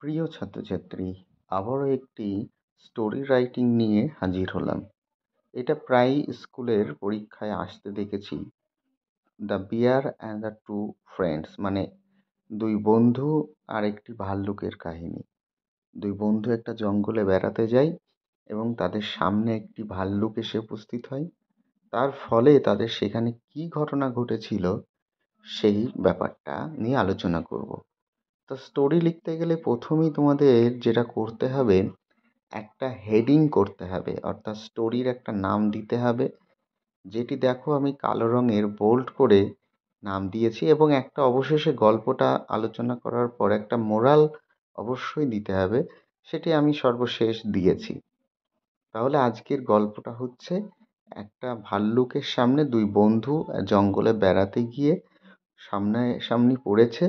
প্রিয় ছাত্রছাত্রী, আবারও একটি স্টোরি রাইটিং নিয়ে হাজির হলাম। এটা প্রায়ই স্কুলের পরীক্ষায় আসতে দেখেছি। The bear and the two friends, মানে দুই বন্ধু আর একটি ভাল্লুকের কাহিনী। দুই বন্ধু একটা জঙ্গলে বেড়াতে যায় এবং তাদের সামনে একটি ভাল্লুক এসে উপস্থিত হয়। তার ফলে তাদের সেখানে কী ঘটনা ঘটেছিল সেই ব্যাপারটা নিয়ে আলোচনা করব। তো স্টোরি লিখতে গেলে প্রথমেই তোমাদের যেটা করতে হবে, একটা হেডিং করতে হবে, অর্থাৎ স্টোরির একটা নাম দিতে হবে। যেটি দেখো আমি কালো রঙের বোল্ড করে নাম দিয়েছি, এবং একটা অবশেষে গল্পটা আলোচনা করার পর একটা মোরাল অবশ্যই দিতে হবে, সেটি আমি সর্বশেষ দিয়েছি। তাহলে আজকের গল্পটা হচ্ছে, একটা ভাল্লুকের সামনে দুই বন্ধু জঙ্গলে বেড়াতে গিয়ে সামনাসামনি পড়েছে।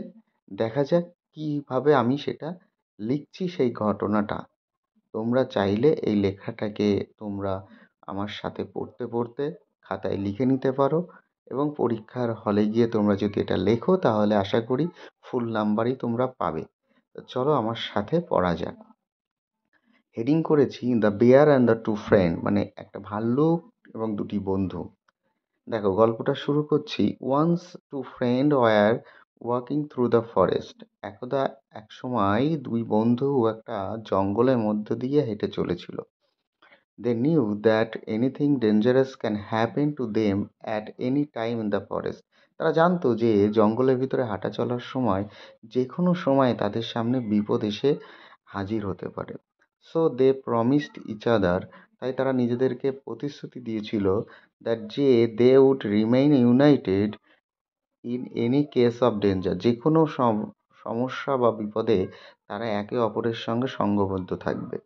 দেখা যাক কিভাবে আমি সেটা লিখছি সেই ঘটনাটা। তোমরা চাইলে এই লেখাটাকে তোমরা আমার সাথে পড়তে পড়তে খাতায় লিখে নিতে পারো, এবং পরীক্ষার হলে গিয়ে তোমরা যদি এটা লেখো তাহলে আশা করি ফুল নাম্বারই তোমরা পাবে। তো চলো আমার সাথে পড়া যাক। হেডিং করেছি the bear and the two friend, মানে একটা ভাল্লুক এবং দুটি বন্ধু। দেখো গল্পটা শুরু করছি। Once two friend were walking through the forest. একদা এক সময় দুই বন্ধু একটা জঙ্গলের মধ্য দিয়ে হেঁটে চলেছিল। They knew that anything dangerous can happen to them at any time in the forest. তারা জানতো যে জঙ্গলের ভিতরে হাঁটা চলার সময় যে কোনো সময় তাদের সামনে বিপদ এসে হাজির হতে পারে। So they promised each other, তাই তারা নিজেদেরকে প্রতিশ্রুতি দিয়েছিল দ্যাট যে they would remain united in any case of danger. যে কোনো সমস্যা বা বিপদে তারা একে অপরের সঙ্গে সঙ্ঘবদ্ধ থাকবে।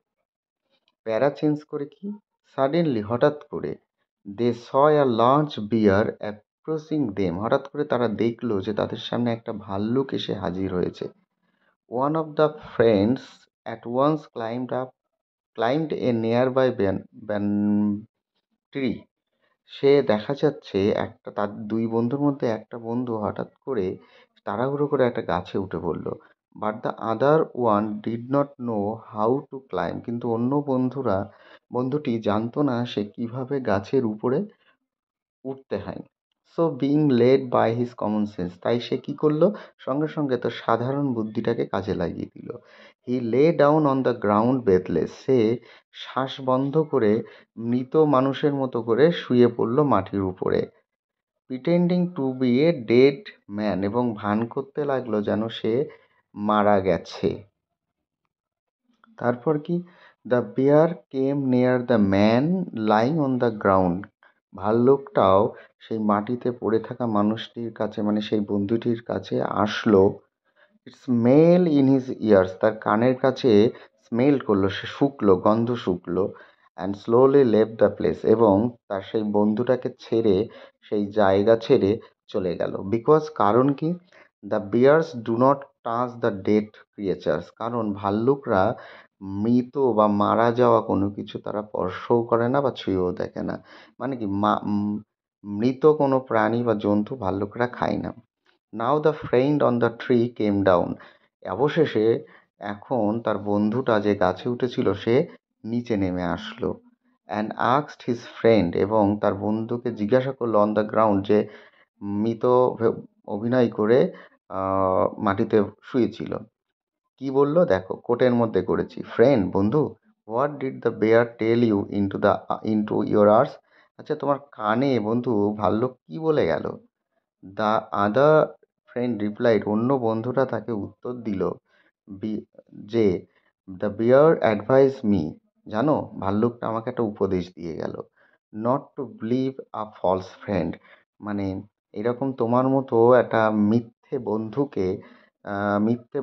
প্যারা চেঞ্জ করে কি, সাডেনলি হঠাৎ করে they saw a large bear approaching them. হঠাৎ করে তারা দেখলো যে তাদের সামনে একটা ভাল্লুক এসে হাজির হয়েছে। One of the friends at once climbed a nearby ban tree. সে দেখা যাচ্ছে একটা, তার দুই বন্ধুর মধ্যে একটা বন্ধু হঠাৎ করে তাড়াহুড়ো করে একটা গাছে উঠে পড়ল। But the other one did not know how to climb. কিন্তু অন্য বন্ধুটি জানতো না সে কিভাবে গাছের উপরে উঠতে হয়। So being led by his common sense, তাই সে কি করলো, সঙ্গে সঙ্গে তার সাধারণ বুদ্ধিটাকে কাজে লাগিয়ে দিল। He lay down on the ground breathless. সে শ্বাস বন্ধ করে মৃত মানুষের মতো করে শুয়ে পড়লো মাটির উপরে। Pretending to be a dead man, এবং ভান করতে লাগলো যেন সে মারা গেছে। তারপর কি, the bear came near the man lying on the ground. ভাল্লুকটাও সেই মাটিতে পড়ে থাকা মানুষটির কাছে, মানে সেই বন্ধুটির কাছে আসলো। স্মেল ইন হিজ ইয়ার্স, তার কানের কাছে স্মেল করলো, সে শুকলো, গন্ধ শুকলো। And slowly left the place, এবং তার সেই বন্ধুটাকে ছেড়ে, সেই জায়গা ছেড়ে চলে গেল। বিকজ, কারণ কি, the bears do not touch the dead creatures, কারণ ভাল্লুকরা মৃত বা মারা যাওয়া কোনো কিছু তারা স্পর্শও করে না বা ছুঁয়েও দেখে না। মানে কি, মৃত কোনো প্রাণী বা জন্তু ভাল্লুকরা খায় না। Now the friend on the tree came down. অবশেষে এখন তার বন্ধুটা যে গাছে উঠেছিল সে নিচে নেমে আসলো। অ্যান্ড আস্কড হিজ ফ্রেন্ড, এবং তার বন্ধুকে জিজ্ঞাসা করলো অন দ্য গ্রাউন্ড, যে মৃত অভিনয় করে মাটিতে শুয়েছিল, কি বললো দেখো, কোটের মধ্যে করেছি, ফ্রেন্ড বন্ধু, what did the bear tell you into your ears. আচ্ছা, তোমার কানে বন্ধু ভাল্লুক কি বলে গেল? দ্য আদার ফ্রেন্ড রিপ্লাইড, অন্য বন্ধুরা তাকে উত্তর দিল যে দ্য বিয়ার অ্যাডভাইস মি, জানো ভাল্লুকটা আমাকে একটা উপদেশ দিয়ে গেল, not to believe a false friend, মানে এরকম তোমার মতো একটা মিথ্যে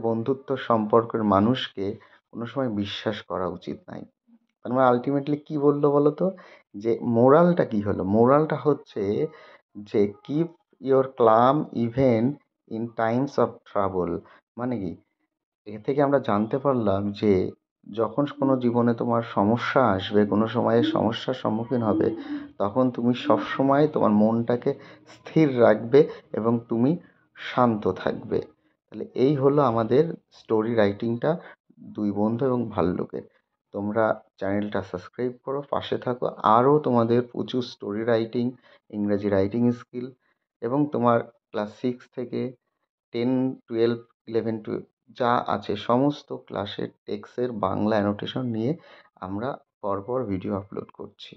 বন্ধুত্ব সম্পর্কের মানুষকে কোনো সময় বিশ্বাস করা উচিত নয়। তার মানে আলটিমেটলি কি বললো বলো তো, যে মোরালটা কি হলো, মোরালটা হচ্ছে যে keep your calm even in times of trouble. মানে কি, এ থেকে আমরা জানতে পারলাম যে যখন কোনো জীবনে তোমার সমস্যা আসবে, কোনো সময়ে সমস্যার সম্মুখীন হবে, তখন তুমি সবসময় তোমার মনটাকে স্থির রাখবে এবং তুমি শান্ত থাকবে। তাহলে এই হলো আমাদের স্টোরি রাইটিংটা। দুই বন্ধু এবং ভাল্লুকের। তোমরা চ্যানেলটা সাবস্ক্রাইব করো, পাশে থাকো। আরও তোমাদের প্রচুর স্টোরি রাইটিং, ইংরাজি রাইটিং স্কিল এবং তোমার ক্লাস 6 থেকে 10, 12, 11, 12 যা আছে সমস্ত ক্লাসের টেক্সটের বাংলা অ্যানোটেশন নিয়ে আমরা পরপর ভিডিও আপলোড করছি।